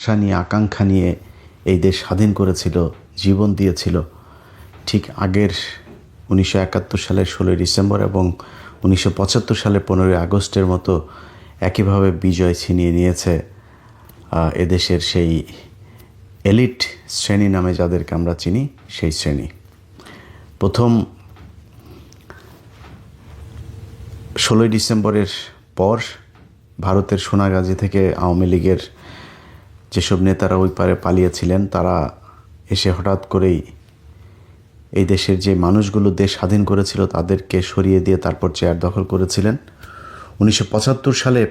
আশা নিয়ে আকাঙ্ক্ষা নিয়ে এই দেশ স্বাধীন করেছিল, জীবন দিয়েছিল। ঠিক আগের 1971 সালের 16ই ডিসেম্বর এবং 1975 সালের 15ই আগস্টের মতো একইভাবে বিজয় ছিনিয়ে নিয়েছে এদেশের সেই এলিট শ্রেণী নামে যাদেরকে আমরা চিনি, সেই শ্রেণী। প্রথম 16ই ডিসেম্বরের পর ভারতের সোনাগাজী থেকে আওয়ামী লীগের যেসব নেতারা ওই পারে পালিয়েছিলেন, তারা এসে হঠাৎ করেই এই দেশের যে মানুষগুলো দেশ স্বাধীন করেছিল তাদেরকে সরিয়ে দিয়ে তারপর চেয়ার দখল করেছিলেন। 1975 সালে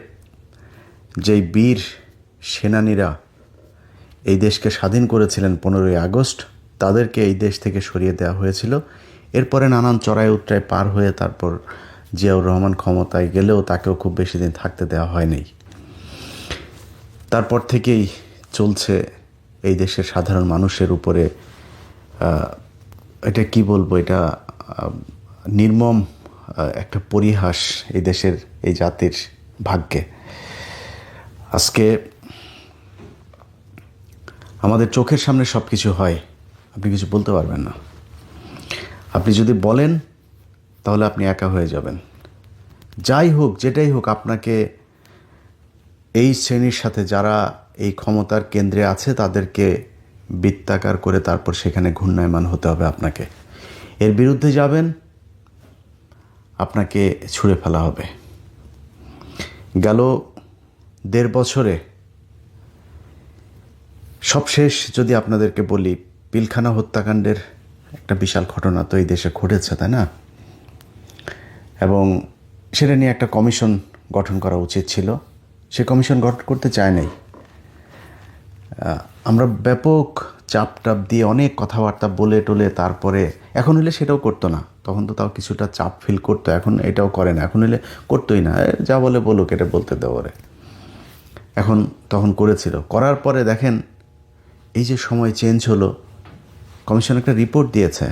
যেই বীর সেনানীরা এই দেশকে স্বাধীন করেছিলেন 15ই আগস্ট, তাদেরকে এই দেশ থেকে সরিয়ে দেওয়া হয়েছিল। এরপরে নানান চড়াই উতরাই পার হয়ে তারপর জিয়াউর রহমান ক্ষমতায় গেলেও তাকেও খুব বেশি দিন থাকতে দেওয়া হয়নি। তারপর থেকেই চলছে এই দেশের সাধারণ মানুষের উপরে, এটা কি বলবো, এটা নির্মম একটা পরিহাস এই দেশের, এই জাতির ভাগ্যে। আজকে আমাদের চোখের সামনে সব কিছু হয়, আপনি কিছু বলতে পারবেন না। আপনি যদি বলেন তাহলে আপনি একা হয়ে যাবেন। যাই হোক, যেটাই হোক, আপনাকে এই শ্রেণীর সাথে যারা এই ক্ষমতার কেন্দ্রে আছে তাদেরকে বৃত্তাকার করে তারপর সেখানে ঘূর্ণায়মান হতে হবে আপনাকে। এর বিরুদ্ধে যাবেন, আপনাকে ছুঁড়ে ফেলা হবে। গেল 1.5 বছরে সবশেষ যদি আপনাদেরকে বলি, পিলখানা হত্যাকাণ্ডের একটা বিশাল ঘটনা তো এই দেশে ঘটেছে, তাই না? এবং সেটা নিয়ে একটা কমিশন গঠন করা উচিত ছিল। সে কমিশন গঠন করতে চায় নাই। আমরা ব্যাপক চাপ দিয়ে অনেক কথাবার্তা বলে টলে তারপরে, এখন হলে সেটাও করতো না, তখন তো তাও কিছুটা চাপ ফিল করতো, এখন এটাও করে না। এখন হলে করতোই না, যা বলে বলুক, এটা বলতে দেওয়ারে। তখন করেছিল, করার পরে দেখেন এই যে সময় চেঞ্জ হলো, কমিশন একটা রিপোর্ট দিয়েছে,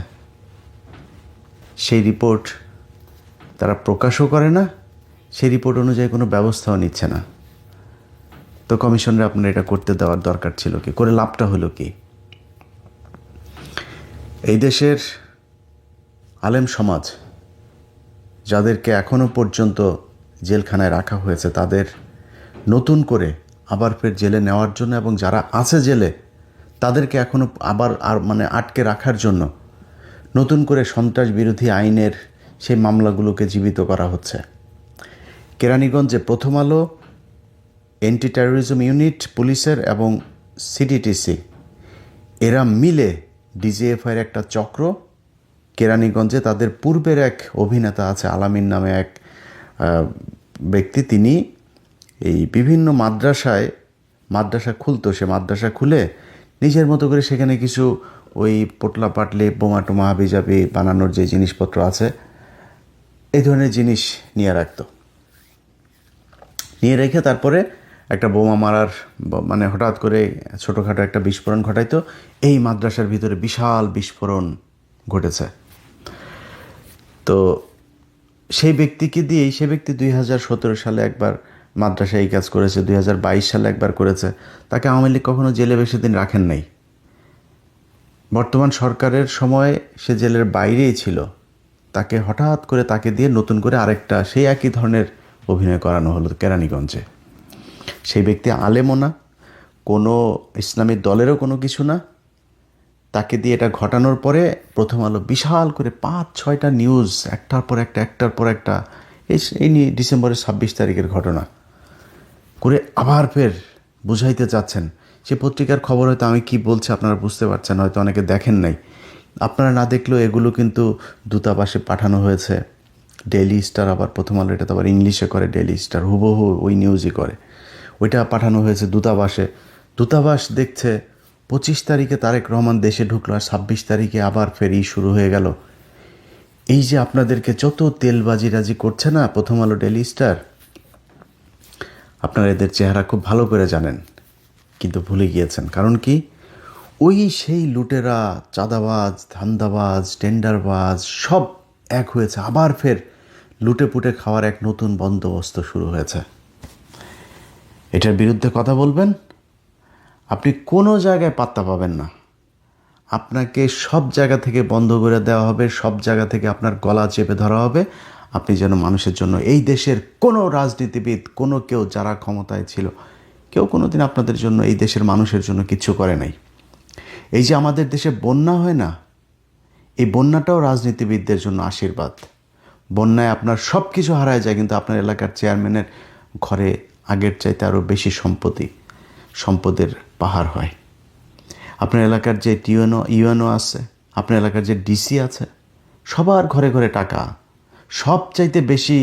সেই রিপোর্ট তারা প্রকাশও করে না, সেই রিপোর্ট অনুযায়ী কোনো ব্যবস্থাও নিচ্ছে না। তো কমিশনের আপনার এটা করতে দেওয়ার দরকার ছিল কি? করে লাভটা হলো কি? এই দেশের আলেম সমাজ যাদেরকে এখনো পর্যন্ত জেলখানায় রাখা হয়েছে, তাদের নতুন করে আবার ফের জেলে নেওয়ার জন্য, এবং যারা আছে জেলে তাদেরকে এখনো আবার আটকে রাখার জন্য নতুন করে সন্ত্রাস বিরোধী আইনের সেই মামলাগুলোকে জীবিত করা হচ্ছে। কেরানীগঞ্জে প্রথম আলো, অ্যান্টি টেরোরিজম ইউনিট পুলিশের এবং সিডিটিসি এরা মিলে ডিজিএফআইয়ের একটা চক্র কেরানীগঞ্জে, তাদের পূর্বের এক অভিনেতা আছে আলামিন নামে এক ব্যক্তি, তিনি এই বিভিন্ন মাদ্রাসা খুলতো, সে মাদ্রাসা খুলে নিজের মতো করে সেখানে কিছু ওই পোটলা পাটলি বোমা টোমা হাবিজাবি বানানোর যে জিনিসপত্র আছে, এই ধরনের জিনিস নিয়ে রাখতো। নিয়ে রেখে তারপরে একটা বোমা মারার হঠাৎ করে ছোটোখাটো একটা বিস্ফোরণ ঘটাইতো। এই মাদ্রাসার ভিতরে বিশাল বিস্ফোরণ ঘটেছে। তো সেই ব্যক্তিকে দিয়েই, সে ব্যক্তি 2017 সালে একবার মাদ্রাসায় এই কাজ করেছে, 2022 সালে একবার করেছে। তাকে আওয়ামী লীগ কখনো জেলে বেশি দিন রাখেন নাই। বর্তমান সরকারের সময় সে জেলের বাইরেই ছিল, তাকে হঠাৎ করে তাকে দিয়ে নতুন করে আরেকটা সেই একই ধরনের অভিনয় করানো হলো কেরানীগঞ্জে। সেই ব্যক্তি আলেমও না, কোনো ইসলামী দলেরও কোনো কিছু না। তাকে দিয়ে এটা ঘটানোর পরে প্রথম আলো বিশাল করে 5-6টা নিউজ একটার পর একটা এই নিয়ে ডিসেম্বরের 26 তারিখের ঘটনা করে আবার ফের বুঝাইতে চাচ্ছেন। সে পত্রিকার খবর হয়তো আমি কি বলছি আপনারা বুঝতে পারছেন, হয়তো অনেকে দেখেন নাই। আপনারা না দেখলেও এগুলো কিন্তু দূতাবাসে পাঠানো হয়েছে। ডেইলি স্টার, আবার প্রথম আলো এটা তো আবার ইংলিশে করে, ডেইলি স্টার হুবহু ওই নিউজই করে, ওইটা পাঠানো হয়েছে দূতাবাসে। দূতাবাস দেখছে 25 তারিখে তারেক রহমান দেশে ঢুকলো, আর 26 তারিখে আবার ফের শুরু হয়ে গেল। এই যে আপনাদেরকে যত তেলবাজিরাজি করছে না প্রথম আলো, ডেইলি স্টার, আপনারা এদের চেহারা খুব ভালো করে জানেন, কিন্তু ভুলে গিয়েছেন। কারণ কি? ওই সেই লুটেরা, চাঁদাবাজ, ধান্দাবাজ, টেন্ডারবাজ সব এক হয়েছে, আবার ফের লুটে পুটে খাওয়ার এক নতুন বন্দোবস্ত শুরু হয়েছে। এটার বিরুদ্ধে কথা বলবেন, আপনি কোনো জায়গায় পাত্তা পাবেন না। আপনাকে সব জায়গা থেকে বন্ধ করে দেওয়া হবে, সব জায়গা থেকে আপনার গলা চেপে ধরা হবে। আপনি যেন মানুষের জন্য, এই দেশের কোনো রাজনীতিবিদ, কোনো কেউ যারা ক্ষমতায় ছিল, কেউ কোনো দিন আপনাদের জন্য, এই দেশের মানুষের জন্য কিচ্ছু করে নাই। এই যে আমাদের দেশে বন্যা হয় না, এই বন্যাটাও রাজনীতিবিদদের জন্য আশীর্বাদ। বন্যায় আপনার সব কিছু হারায় যায়, কিন্তু আপনার এলাকার চেয়ারম্যানের ঘরে আগের চাইতে আরও বেশি সম্পদের পাহাড় হয়। আপনার এলাকার যে ইউএনও আছে, আপনার এলাকার যে ডিসি আছে, সবার ঘরে ঘরে টাকা। সবচাইতে বেশি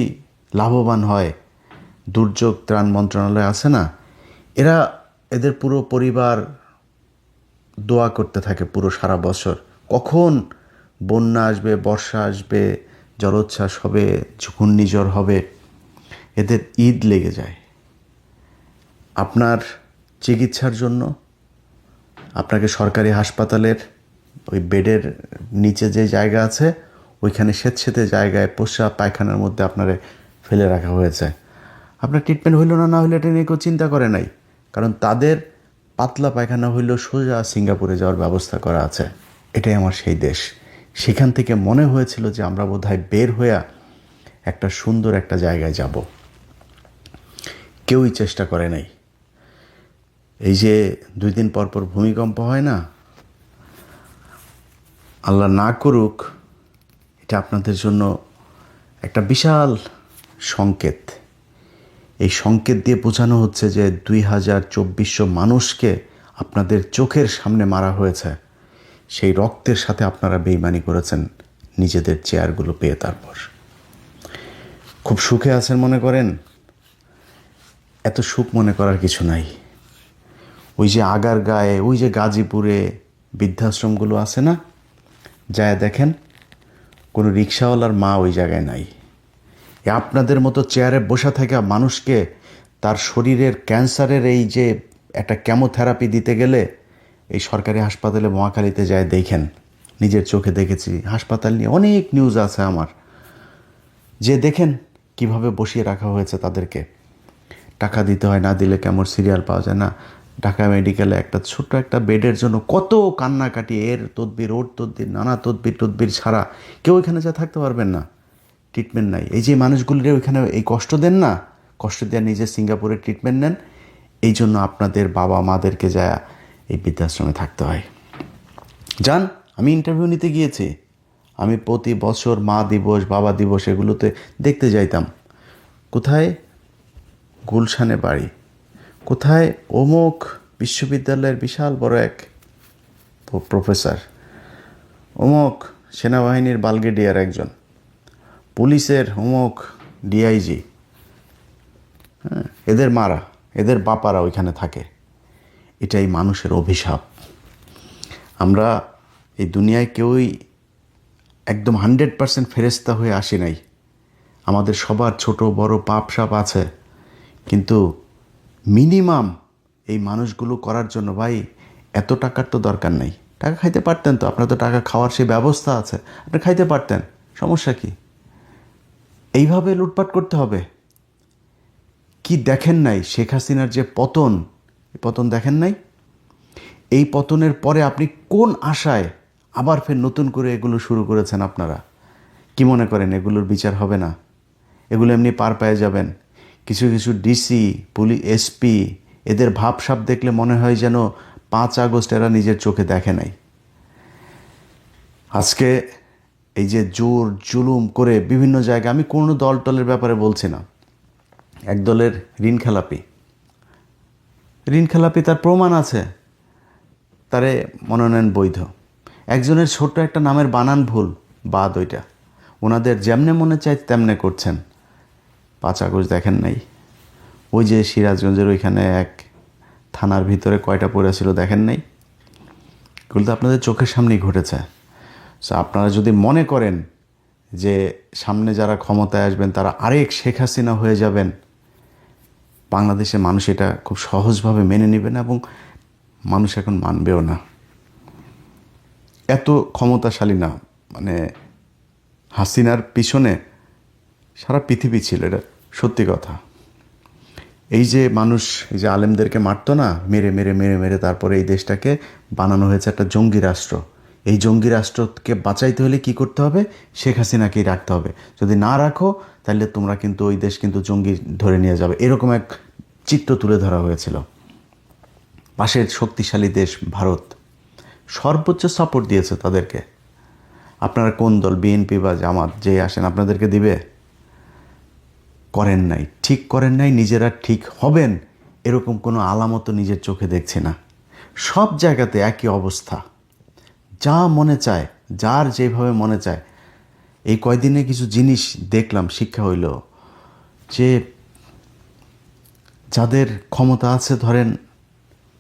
লাভবান হয় দুর্যোগ ত্রাণ মন্ত্রণালয় আছে না, এদের পুরো পরিবার দোয়া করতে থাকে পুরো সারা বছর, কখন বন্যা আসবে, বর্ষা আসবে, জলোচ্ছ্বাস হবে, ঘূর্ণিঝড় হবে। এদের ঈদ লেগে যায়। আপনার চিকিৎসার জন্য আপনাকে সরকারি হাসপাতালের ওই বেডের নিচে যে জায়গা আছে, ওইখানে স্বেচ্ছেতে জায়গায় প্রস্রাব পায়খানার মধ্যে আপনারে ফেলে রাখা হয়েছে। আপনার ট্রিটমেন্ট হইল না হইলে এটা নিয়ে কেউ চিন্তা করে নাই, কারণ তাদের পাতলা পায়খানা হইলেও সোজা সিঙ্গাপুরে যাওয়ার ব্যবস্থা করা আছে। এটাই আমার সেই দেশ। সেখান থেকে মনে হয়েছিল যে আমরা বোধহয় বের হয়ে একটা সুন্দর একটা জায়গায় যাব। কেউই চেষ্টা করে নাই। এই যে 2 দিন পর পর ভূমিকম্প হয় না, আল্লাহ না করুক, এটা আপনাদের জন্য একটা বিশাল সংকেত। এই সংকেত দিয়ে বোঝানো হচ্ছে যে 2400 মানুষকে আপনাদের চোখের সামনে মারা হয়েছে। সেই রক্তের সাথে আপনারা বেইমানি করেছেন নিজেদের চেয়ারগুলো পেয়ে। তারপর খুব সুখে আছেন মনে করেন, এত সুখ মনে করার কিছু নাই। ওই যে আগার গায়ে, ওই যে গাজীপুরে বৃদ্ধাশ্রমগুলো আছে না, যায় দেখেন, কোনো রিক্সাওয়ালার মা ওই জায়গায় নাই। আপনাদের মতো চেয়ারে বসে থাকা মানুষকে তার শরীরের ক্যান্সারের এই যে একটা কেমোথেরাপি দিতে গেলে এই সরকারি হাসপাতালে মহাখালীতে যায় দেখেন, নিজের চোখে দেখেছি। হাসপাতাল নিয়ে অনেক নিউজ আছে আমার, যে দেখেন কিভাবে বসিয়ে রাখা হয়েছে তাদেরকে। টাকা দিতে হয়, না দিলে কেমন সিরিয়াল পাওয়া যায় না। ঢাকা মেডিকেলে একটা ছোট্ট একটা বেডের জন্য কত কান্নাকাটি, এর তদবির ওর তদবির, নানা তদবির ছাড়া কেউ এখানে যা থাকতে পারবেন না। ট্রিটমেন্ট নাই। এই যে মানুষগুলির ওইখানে এই কষ্ট দেন না, কষ্ট দেওয়া নিজে সিঙ্গাপুরে ট্রিটমেন্ট নেন, এই জন্য আপনাদের বাবা মাদেরকে যায় এই বৃদ্ধাশ্রমে থাকতে হয়। যান, আমি ইন্টারভিউ নিতে গিয়েছি, আমি প্রতি বছর মা দিবস, বাবা দিবস এগুলোতে দেখতে যাইতাম। কোথায় গুলশানে বাড়ি, কোথায় অমুক বিশ্ববিদ্যালয়ের বিশাল বড় এক প্রফেসর, অমুক সেনাবাহিনীর ব্রিগেডিয়ার একজন, পুলিশের অমুক ডিআইজি, হ্যাঁ, এদের মারা, এদের বাপারা ওইখানে থাকে। এটাই মানুষের অভিশাপ। আমরা এই দুনিয়ায় কেউই একদম 100% ফেরেশতা হয়ে আসি নাই। আমাদের সবার ছোট বড় পাপ সাপ আছে, কিন্তু মিনিমাম এই মানুষগুলো করার জন্য ভাই এত টাকার তো দরকার নেই। টাকা খাইতে পারতেন তো, আপনার তো টাকা খাওয়ার সেই ব্যবস্থা আছে, আপনি খাইতে পারতেন, সমস্যা কি? এইভাবে লুটপাট করতে হবে? কি দেখেন নাই শেখ হাসিনার যে পতন, এই পতন দেখেন নাই? এই পতনের পরে আপনি কোন আশায় আবার ফের নতুন করে এগুলো শুরু করেছেন? আপনারা কি মনে করেন এগুলোর বিচার হবে না? এগুলো এমনি পার পেয়ে যাবেন? কিছু কিছু ডিসি, পুলিশ, এসপি, এদের ভাবসাব দেখলে মনে হয় যেন 5 আগস্ট এরা নিজের চোখে দেখে নাই। আজকে এই যে জোর জুলুম করে বিভিন্ন জায়গায়, আমি কোনো দল টলের ব্যাপারে বলছি না, এক দলের ঋণ খেলাপি তার প্রমাণ আছে, তারে মনোনয়ন বৈধ। একজনের ছোট্ট একটা নামের বানান ভুল, বাদ, ওইটা ওনাদের যেমনে মনে চায় তেমনে করছেন। 5 আগস্ট দেখেন নাই? ওই যে সিরাজগঞ্জের ওইখানে এক থানার ভিতরে কয়টা পড়েছিল দেখেন নাই? এগুলো তো আপনাদের চোখের সামনেই ঘটেছে। সো আপনারা যদি মনে করেন যে সামনে যারা ক্ষমতায় আসবেন তারা আরেক শেখ হাসিনা হয়ে যাবেন, বাংলাদেশের মানুষ এটা খুব সহজভাবে মেনে নেবে না, এবং মানুষ এখন মানবেও না। এত ক্ষমতাশালী না, মানে হাসিনার পিছনে সারা পৃথিবী ছিল, এটা সত্যি কথা। এই যে মানুষ এই যে আলেমদেরকে মারতো না, মেরে মেরে মেরে মেরে তারপরে এই দেশটাকে বানানো হয়েছে একটা জঙ্গি রাষ্ট্র। এই জঙ্গি রাষ্ট্রকে বাঁচাইতে হলে কি করতে হবে? শেখ হাসিনাকেই রাখতে হবে। যদি না রাখো তাহলে তোমরা কিন্তু ওই দেশ কিন্তু জঙ্গি ধরে নিয়ে যাবে, এরকম এক চিত্র তুলে ধরা হয়েছিল। পাশের শক্তিশালী দেশ ভারত সর্বোচ্চ সাপোর্ট দিয়েছে তাদেরকে। আপনারা কোন দল, বিএনপি বা জামাত যে আসেন, আপনাদেরকে দিবে? করেন নাই, ঠিক করেন নাই। নিজেরা ঠিক হবেন এরকম কোনো আলামত নিজের চোখে দেখছি না। সব জায়গাতে একই অবস্থা, যা মনে চায়, যার যেভাবে মনে চায়। এই কয়দিনে কিছু জিনিস দেখলাম, শিক্ষা হইল যে যাদের ক্ষমতা আছে, ধরেন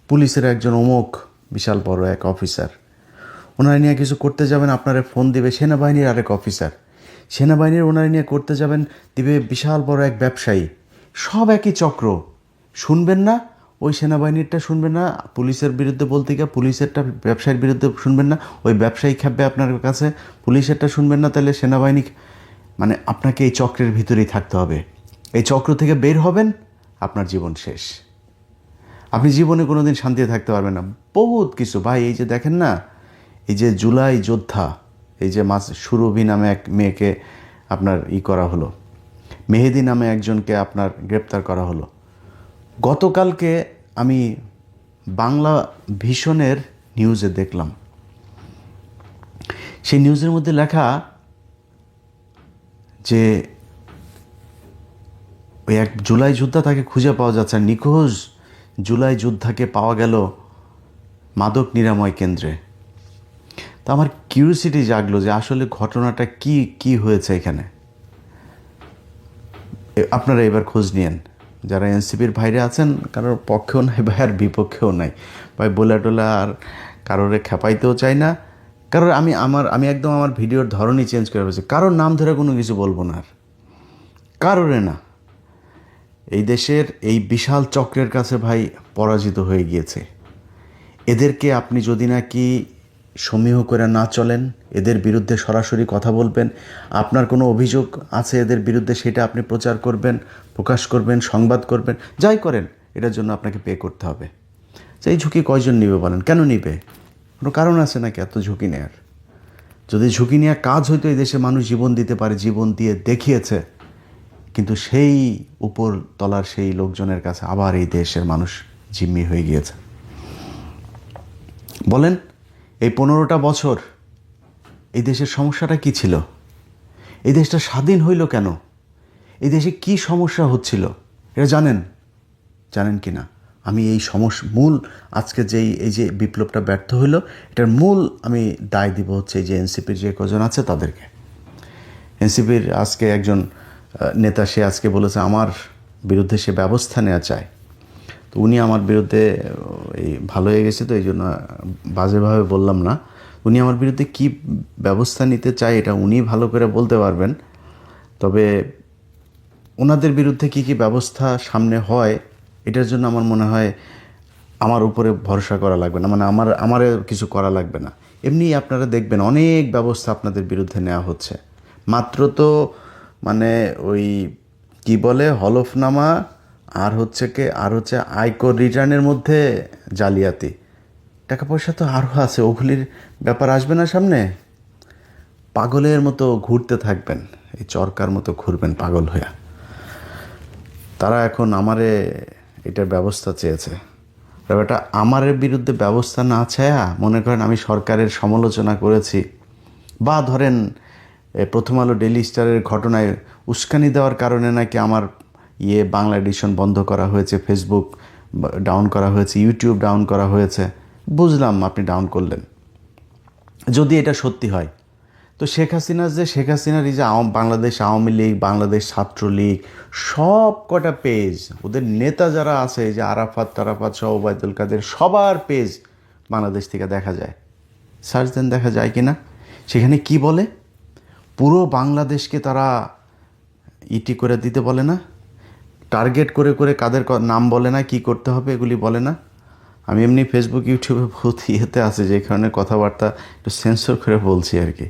পুলিশের একজন অমুক বিশাল বড় এক অফিসার, ওনারা নিয়ে কিছু করতে যাবেন, আপনারা ফোন দিবে সেনাবাহিনীর আরেক অফিসার, সেনাবাহিনীর ওনারা নিয়ে করতে যাবেন দিবে বিশাল বড় এক ব্যবসায়ী। সব একই চক্র। শুনবেন না ওই সেনাবাহিনীরটা, শুনবেন না পুলিশের বিরুদ্ধে বলতে গিয়ে পুলিশেরটা ব্যবসায়ীর বিরুদ্ধে শুনবেন না, ওই ব্যবসায়ী খেপবে আপনার কাছে, পুলিশেরটা শুনবেন না, তাহলে সেনাবাহিনী। মানে আপনাকে এই চক্রের ভিতরেই থাকতে হবে। এই চক্র থেকে বের হবেন, আপনার জীবন শেষ। আপনি জীবনে কোনো দিন শান্তিতে থাকতে পারবেন না। বহুত কিছু ভাই, এই যে দেখেন না, এই যে জুলাই যোদ্ধা, এই যে সুরভি নামে এক মেয়েকে আপনার করা হলো, মেহেদি নামে একজনকে আপনার গ্রেপ্তার করা হলো। গতকালকে আমি বাংলা ভিশনের নিউজে দেখলাম, সেই নিউজের মধ্যে লেখা যে ওই এক জুলাই যোদ্ধা, তাকে খুঁজে পাওয়া যাচ্ছে। নিখোঁজ জুলাই যোদ্ধাকে পাওয়া গেল মাদক নিরাময় কেন্দ্রে। তো আমার কিউরিওসিটি জাগলো যে আসলে ঘটনাটা কি হয়েছে এখানে। আপনারা এবার খোঁজ নিয়েন, যারা এনসিপির বাইরে আছেন, কারোর পক্ষেও নাই ভাই আর বিপক্ষেও নাই ভাই, বলে টোলা আর কারোরে খেপাইতেও চাই না। কারণ আমি একদম আমার ভিডিওর ধরনই চেঞ্জ করে ফেলেছি। কারোর নাম ধরে কোনো কিছু বলবো না আর, কারোরে না। এই দেশের এই বিশাল চক্রের কাছে ভাই পরাজিত হয়ে গিয়েছে। এদেরকে আপনি যদি নাকি সমীহ করে না চলেন, এদের বিরুদ্ধে সরাসরি কথা বলবেন, আপনার কোনো অভিযোগ আছে এদের বিরুদ্ধে, সেটা আপনি প্রচার করবেন, প্রকাশ করবেন, সংবাদ করবেন, যাই করেন, এটার জন্য আপনাকে পে করতে হবে। এই ঝুঁকি কয়জন নিবে বলেন? কেন নিবে? কোনো কারণ আছে নাকি এত ঝুঁকি নেওয়ার? যদি ঝুঁকি নেওয়া কাজ হইতো, এই দেশে মানুষ জীবন দিতে পারে, জীবন দিয়ে দেখিয়েছে। কিন্তু সেই উপর তলার সেই লোকজনের কাছে আবার এই দেশের মানুষ জিম্মি হয়ে গিয়েছে। বলেন, এই 15টা বছর এই দেশের সমস্যাটা কি ছিল? এই দেশটা স্বাধীন হইল কেন? এই দেশে কি সমস্যা হচ্ছিল এটা জানেন কি না? আমি এই মূল আজকে এই যে বিপ্লবটা ব্যর্থ হইল, এটার মূল আমি দায় দিব হচ্ছে এই যে এনসিপির যে কজন আছে তাদেরকে। এনসিপির আজকে একজন নেতা, সে আজকে বলেছে আমার বিরুদ্ধে সে ব্যবস্থা নেওয়া চায়। তো উনি আমার বিরুদ্ধে এই ভালো হয়ে গেছে, তো এই জন্য বাজেভাবে বললাম না। উনি আমার বিরুদ্ধে কি ব্যবস্থা নিতে চায় এটা উনি ভালো করে বলতে পারবেন। তবে ওনাদের বিরুদ্ধে কি ব্যবস্থা সামনে হয়, এটার জন্য আমার মনে হয় আমার উপরে ভরসা করা লাগবে না, মানে আমার কিছু করা লাগবে না। এমনি আপনারা দেখবেন অনেক ব্যবস্থা আপনাদের বিরুদ্ধে নেওয়া হচ্ছে। মাত্র তো মানে ওই কি বলে হলফনামা আর হচ্ছে আয়কর রিটার্নের মধ্যে জালিয়াতি, টাকা পয়সা তো আরও আছে, ওগুলির ব্যাপার আসবে না সামনে। পাগলের মতো ঘুরতে থাকবেন, এই চরকার মতো ঘুরবেন পাগল হয়ে। তারা এখন আমারে এটার ব্যবস্থা চেয়েছে। ব্যাপারটা আমারের বিরুদ্ধে ব্যবস্থা না চায়া, মনে করেন আমি সরকারের সমালোচনা করেছি, বা ধরেন প্রথম আলো ডেইলি স্টারের ঘটনায় উস্কানি দেওয়ার কারণে নাকি আমার বাংলা এডিশন বন্ধ করা হয়েছে, ফেসবুক ডাউন করা হয়েছে, ইউটিউব ডাউন করা হয়েছে। বুঝলাম আপনি ডাউন করলেন, যদি এটা সত্যি হয়। তো শেখ হাসিনার এই যে বাংলাদেশ আওয়ামী লীগ, বাংলাদেশ ছাত্রলীগ, সব কটা পেজ, ওদের নেতা যারা আছে, এই যে আরাফাত সহ ওবায়দুল কাদের, সবার পেজ বাংলাদেশ থেকে দেখা যায়। সার্চ দেন, দেখা যায় কি না। সেখানে কি বলে, পুরো বাংলাদেশকে তারা করে দিতে বলে না, টার্গেট করে কাদের নাম বলে না, কি করতে হবে এগুলি বলে না। আমি এমনি ফেসবুক ইউটিউবে বহুত আছে, যে কারণে কথাবার্তা একটু সেন্সর করে বলছি আর কি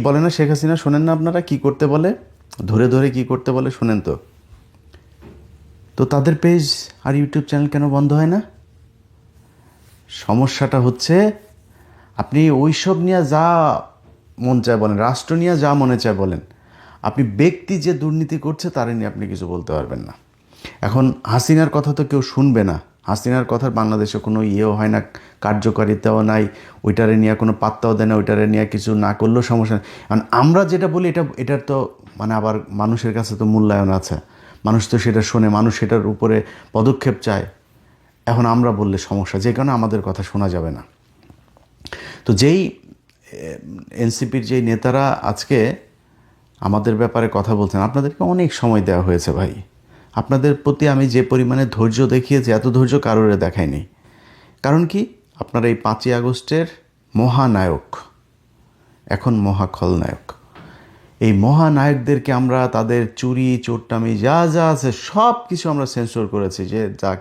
বলে না শেখ হাসিনা। শোনেন না আপনারা কি করতে বলে, ধরে কি করতে বলে, শোনেন তো। তো তাদের পেজ আর ইউটিউব চ্যানেল কেন বন্ধ হয় না? সমস্যাটা হচ্ছে আপনি ওইসব নিয়ে যা মন চায় বলেন, রাষ্ট্র নিয়ে যা মনে চায় বলেন, আপনি ব্যক্তি যে দুর্নীতি করছে তার নিয়ে আপনি কিছু বলতে পারবেন না। এখন হাসিনার কথা তো কেউ শুনবে না, হাসিনার কথার বাংলাদেশে কোনো ইয়েও হয় না, কার্যকারিতাও নাই, ওইটারে নিয়ে কোনো পাত্তাও দেয় না, ওইটারে নিয়ে কিছু না করলেও সমস্যা নেই। কারণ আমরা যেটা বলি এটার তো মানে আবার মানুষের কাছে তো মূল্যায়ন আছে, মানুষ তো সেটা শোনে, মানুষ সেটার উপরে পদক্ষেপ চায়। এখন আমরা বললে সমস্যা, যে কারণে আমাদের কথা শোনা যাবে না। তো যেই এনসিপির যেই নেতারা আজকে আমাদের ব্যাপারে কথা বলছেন, আপনাদেরকে অনেক সময় দেওয়া হয়েছে ভাই, আপনাদের প্রতি আমি যে পরিমাণে ধৈর্য দেখিয়েছি এত ধৈর্য কারোরে দেখায়নি। কারণ কি, আপনারা এই 5ই আগস্টের মহানায়ক, এখন মহাখলনায়ক, এই মহানায়কদেরকে আমরা তাদের চুরি চোরটামি যা যা আছে সব কিছু আমরা সেন্সর করেছি, যে যাক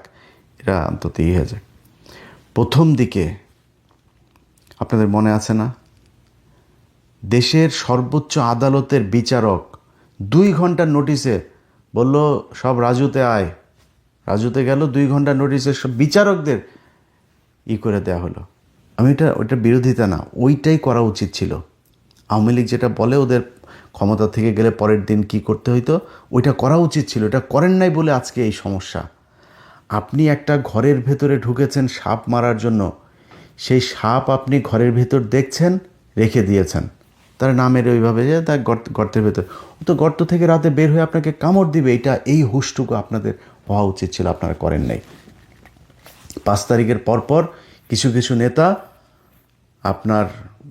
এরা অন্তত হয়ে যায়। প্রথম দিকে আপনাদের মনে আছে না, দেশের সর্বোচ্চ আদালতের বিচারক 2 ঘন্টার নোটিশে বলল সব রাজুতে আয়, রাজুতে গেল, 2 ঘন্টার নোটিশে সব বিচারকদের করে দেওয়া হলো। আমি ওইটা বিরোধিতা না, ওইটাই করা উচিত ছিল। আওয়ামী লীগ যেটা বলে ওদের ক্ষমতা থেকে গেলে পরের দিন কি করতে হইতো, ওইটা করা উচিত ছিল, এটা করেন নাই বলে আজকে এই সমস্যা। আপনি একটা ঘরের ভেতরে ঢুকেছেন সাপ মারার জন্য, সেই সাপ আপনি ঘরের ভেতর দেখছেন, রেখে দিয়েছেন, তার নামের ওইভাবে যে তার গর্তের ভেতর, ও তো গর্ত থেকে রাতে বের হয়ে আপনাকে কামড় দিবে, এই হুঁশটুকু আপনাদের হওয়া উচিত ছিল, আপনারা করেন নাই। 5 তারিখের পরপর কিছু কিছু নেতা আপনার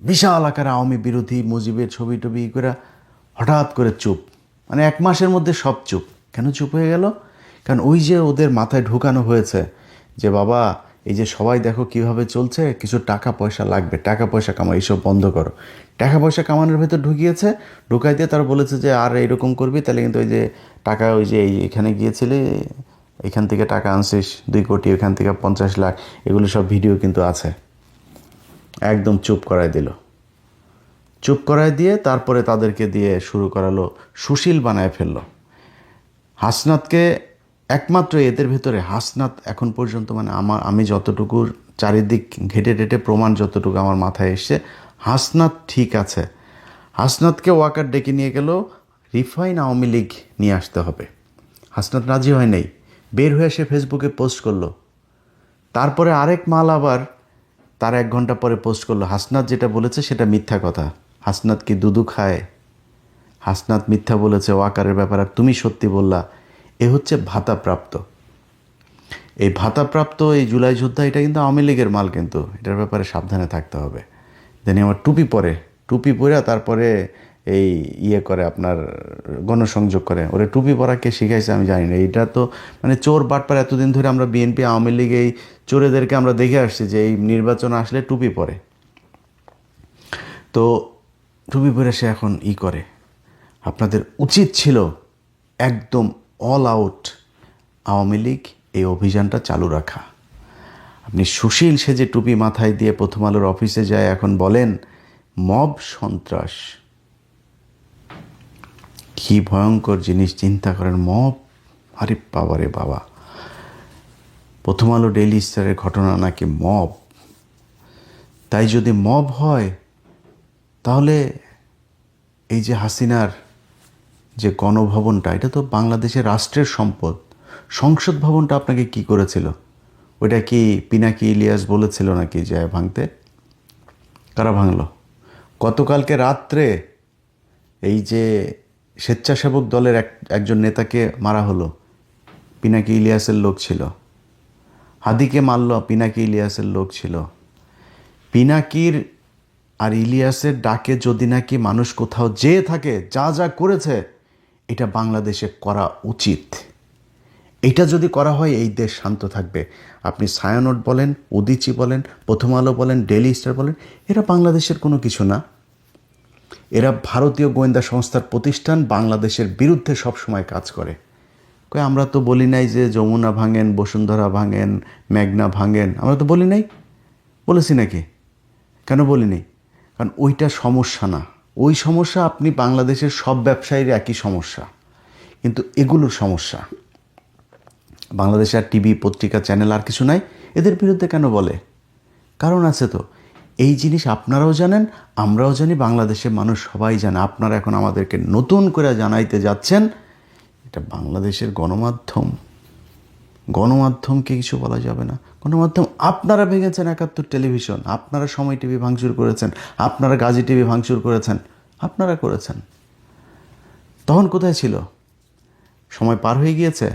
বিশাল আকারে আওয়ামী বিরোধী মুজিবের ছবি টবি করে হঠাৎ করে চুপ, মানে 1 মাসের মধ্যে সব চুপ। কেন চুপ হয়ে গেল? কারণ ওই যে ওদের মাথায় ঢুকানো হয়েছে যে বাবা এই যে সবাই দেখো কিভাবে চলছে, কিছু টাকা পয়সা লাগবে, টাকা পয়সা কামাও, এইসব বন্ধ করো। টাকা পয়সা কামানোর ভেতর ঢুকিয়েছে, ঢুকাই দিয়ে তারা বলেছে যে আর এইরকম করবি তাহলে কিন্তু ওই যে টাকা, ওই যে এখানে গিয়েছিলি, এখান থেকে টাকা আনছিস 2 কোটি, ওইখান থেকে 50 লাখ, এগুলো সব ভিডিও কিন্তু আছে। একদম চুপ করায় দিল, চুপ করায় দিয়ে তারপরে তাদেরকে দিয়ে শুরু করালো, সুশীল বানায় ফেললো হাসনাতকে। একমাত্র এদের ভেতরে হাসনাত এখন পর্যন্ত, মানে আমি যতটুকু চারিদিক ঘেটে টেটে প্রমাণ যতটুকু আমার মাথায় এসছে, হাসনাত ঠিক আছে। হাসনাতকে ওয়াকার ডেকে নিয়ে গেল, রিফাইন আওয়ামী লীগ নিয়ে আসতে হবে। হাসনাত রাজি হয় নাই, বের হয়ে সে ফেসবুকে পোস্ট করলো। তারপরে আরেক মাল আবার তার 1 ঘন্টা পরে পোস্ট করলো, হাসনাত যেটা বলেছে সেটা মিথ্যা কথা। হাসনাত কি দুদু খায়? হাসনাত মিথ্যা বলেছে ওয়াকারের ব্যাপারে, তুমি সত্যি বললা। এ হচ্ছে ভাতাপ্রাপ্ত। এই ভাতাপ্রাপ্ত এই জুলাই যোদ্ধা, এটা কিন্তু আওয়ামী লীগের মাল, কিন্তু এটার ব্যাপারে সাবধানে থাকতে হবে। দেন আমার টুপি পরে তারপরে এই করে আপনার গণসংযোগ করে, ওরে টুপি পরা কে শিখাইছে আমি জানি না। এইটা তো মানে চোর বাটপার, এতদিন ধরে আমরা বিএনপি আওয়ামী লীগ এই চোরেদেরকে আমরা দেখে আসছি যে এই নির্বাচন আসলে টুপি পরে। তো টুপি পরে সে এখন করে। আপনাদের উচিত ছিল একদম অল আউট আওয়ামী লীগ এই অভিযানটা চালু রাখা। আপনি সুশীল সেজে টুপি মাথায় দিয়ে প্রথম আলোর অফিসে যায়, এখন বলেন মব সন্ত্রাস, কি ভয়ঙ্কর জিনিস চিন্তা করেন। মব, আরে বাবা রে বাবা, প্রথম আলো ডেইলি স্টারের ঘটনা নাকি মব। তাই যদি মব হয় তাহলে এই যে হাসিনার যে গণভবনটা, এটা তো বাংলাদেশের রাষ্ট্রের সম্পদ, সংসদ ভবনটা আপনাকে কি করেছিল? ওইটা কি পিনাকি ইলিয়াস বলেছিল নাকি যে ভাঙতে? কারা ভাঙল? গতকালকে রাত্রে এই যে স্বেচ্ছাসেবক দলের একজন নেতাকে মারা হলো, পিনাকি ইলিয়াসের লোক ছিল। হাদিকে মারল, পিনাকি ইলিয়াসের লোক ছিল। পিনাকির আর ইলিয়াসের ডাকে যদি নাকি মানুষ কোথাও যেয়ে থাকে, যা যা করেছে এটা বাংলাদেশে করা উচিত। এটা যদি করা হয় এই দেশ শান্ত থাকবে। আপনি ছায়ানট বলেন, উদীচী বলেন, প্রথম আলো বলেন, ডেইলি স্টার বলেন, এরা বাংলাদেশের কোনো কিছু না। এরা ভারতীয় গোয়েন্দা সংস্থার প্রতিষ্ঠান, বাংলাদেশের বিরুদ্ধে সবসময় কাজ করে। আমরা তো বলি নাই যে যমুনা ভাঙেন, বসুন্ধরা ভাঙেন, মেঘনা ভাঙেন, আমরা তো বলি নাই। বলেছি নাকি? কেন বলিনি? কারণ ওইটা সমস্যা না। ওই সমস্যা আপনি বাংলাদেশের সব ব্যবসায়ীর একই সমস্যা, কিন্তু এগুলোর সমস্যা। বাংলাদেশে আর টিভি পত্রিকা চ্যানেল আর কিছু নাই, এদের বিরুদ্ধে কেন বলে? কারণ আছে তো। এই জিনিস আপনারাও জানেন, আমরাও জানি, বাংলাদেশের মানুষ সবাই জানে। আপনারা এখন আমাদেরকে নতুন করে জানাইতে যাচ্ছেন এটা বাংলাদেশের গণমাধ্যম। গণমাধ্যমকে কিছু বলা যাবে না। গণমাধ্যম আপনারা ভেঙেছেন, ৭১ টেলিভিশন, আপনারা সময় টিভি ভাঙচুর করেছেন, আপনারা গাজী টিভি ভাঙচুর করেছেন, আপনারা করেছেন। তখন কোথায় ছিল? সময় পার হয়ে গিয়েছে।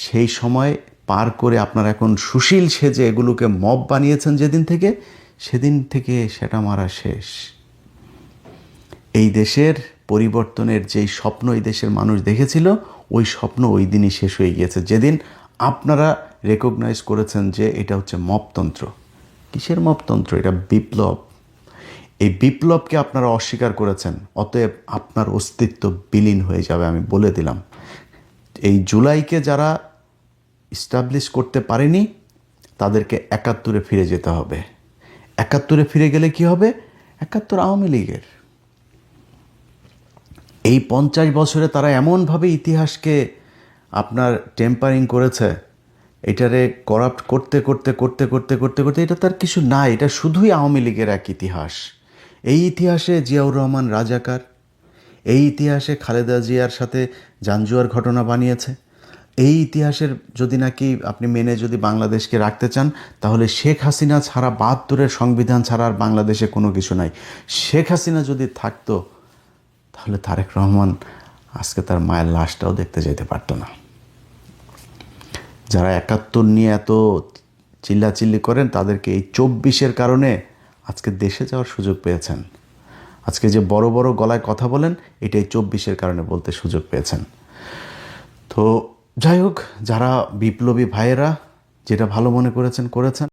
সেই সময় পার করে আপনারা এখন সুশীল সেজে এগুলোকে মব বানিয়েছেন যেদিন থেকে, সেদিন থেকে সেটা মারা শেষ। এই দেশের পরিবর্তনের যেই স্বপ্ন এই দেশের মানুষ দেখেছিল, ওই স্বপ্ন ওই দিনই শেষ হয়ে গিয়েছে, যেদিন আপনারা রেকগনাইজ করেছেন যে এটা হচ্ছে মপতন্ত্র। কিসের মপতন্ত্র? এটা বিপ্লব। এই বিপ্লবকে আপনারা অস্বীকার করেছেন, অতএব আপনার অস্তিত্ব বিলীন হয়ে যাবে, আমি বলে দিলাম। এই জুলাইকে যারা ইস্টাবলিশ করতে পারেনি তাদেরকে ৭১-এ ফিরে যেতে হবে। ৭১-এ ফিরে গেলে কি হবে? ৭১ আওয়ামী লীগের। এই ৫০ বছরে তারা এমনভাবে ইতিহাসকে আপনার টেম্পারিং করেছে, এটারে করাপ্ট করতে করতে করতে করতে করতে করতে এটা তার কিছু নাই, এটা শুধুই আওয়ামী লীগের এক ইতিহাস। এই ইতিহাসে জিয়াউর রহমান রাজাকার, এই ইতিহাসে খালেদা জিয়ার সাথে জাঞ্জুয়ার ঘটনা বানিয়েছে। এই ইতিহাসের যদি নাকি আপনি মেনে যদি বাংলাদেশকে রাখতে চান, তাহলে শেখ হাসিনা ছাড়া, ৭২-এর সংবিধান ছাড়া আর বাংলাদেশে কোনো কিছু নাই। শেখ হাসিনা যদি থাকতো তাহলে তারেক রহমান আজকে তার মায়ের লাশটাও দেখতে যেতে পারতো না। যারা ৭১ নিয়ে এত চিল্লাচিল্লি করেন, তাদেরকে এই ২৪-এর কারণে আজকে দেশে যাওয়ার সুযোগ পেয়েছেন। আজকে যে বড় বড় গলায় কথা বলেন, এটাই ২৪-এর কারণে বলতে সুযোগ পেয়েছেন। তো যাই হোক, যারা বিপ্লবী ভাইয়েরা যেটা ভালো মনে করেছেন করেছেন।